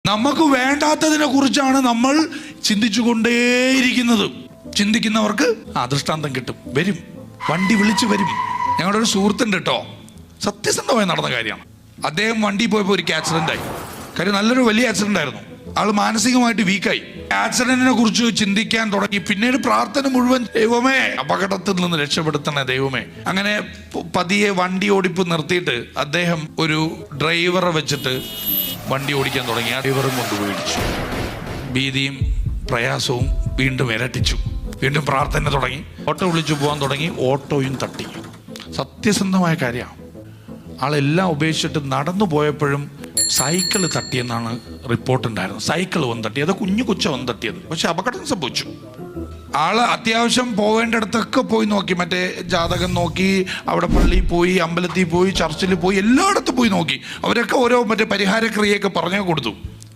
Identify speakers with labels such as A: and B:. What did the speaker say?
A: നമുക്ക് വേണ്ടാത്തതിനെ കുറിച്ചാണ് നമ്മൾ ചിന്തിച്ചുകൊണ്ടേയിരിക്കുന്നത്. ചിന്തിക്കുന്നവർക്ക് ദൃഷ്ടാന്തം കിട്ടും, വരും, വണ്ടി വിളിച്ച് വരും. ഞങ്ങളുടെ ഒരു സുഹൃത്തുണ്ട് കേട്ടോ, സത്യസന്ധമായി നടന്ന കാര്യമാണ്. അദ്ദേഹം വണ്ടി പോയപ്പോൾ ഒരു ആക്സിഡൻ്റായി. കാര്യം നല്ലൊരു വലിയ ആക്സിഡൻ്റ് ആയിരുന്നു. ആൾ മാനസികമായിട്ട് വീക്കായി. ആക്സിഡന്റിനെ കുറിച്ച് ചിന്തിക്കാൻ തുടങ്ങി. പിന്നീട് പ്രാർത്ഥന മുഴുവൻ, ദൈവമേ അപകടത്തിൽ നിന്ന് രക്ഷപ്പെടുത്തണേ ദൈവമേ. അങ്ങനെ പതിയെ വണ്ടി ഓടിപ്പ് നിർത്തിയിട്ട് അദ്ദേഹം ഒരു ഡ്രൈവറെ വെച്ചിട്ട് വണ്ടി ഓടിക്കാൻ തുടങ്ങി. ആ ഡ്രൈവറും കൊണ്ടുപോയി ഇടിച്ചു. ഭീതിയും പ്രയാസവും വീണ്ടും ഇരട്ടിച്ചു. വീണ്ടും പ്രാർത്ഥന തുടങ്ങി. ഓട്ടോ വിളിച്ചു പോകാൻ തുടങ്ങി. ഓട്ടോയും തട്ടി. സത്യസന്ധമായ കാര്യമാണ്. ആളെല്ലാം ഉപേക്ഷിച്ചിട്ട് നടന്നു പോയപ്പോഴും സൈക്കിള് തട്ടിയെന്നാണ് റിപ്പോർട്ടുണ്ടായിരുന്നത്. സൈക്കിൾ വന്ന് തട്ടി, അത് കുഞ്ഞു കൊച്ച വന്ന് തട്ടിയത്. പക്ഷെ അപകടം സംഭവിച്ചു. ആള് അത്യാവശ്യം പോകേണ്ടിടത്തൊക്കെ പോയി നോക്കി. മറ്റേ ജാതകം നോക്കി, അവിടെ പള്ളിയിൽ പോയി, അമ്പലത്തിൽ പോയി, ചർച്ചിൽ പോയി, എല്ലായിടത്തും പോയി നോക്കി. അവരൊക്കെ ഓരോ മറ്റേ പരിഹാരക്രിയയൊക്കെ പറഞ്ഞു കൊടുത്തു.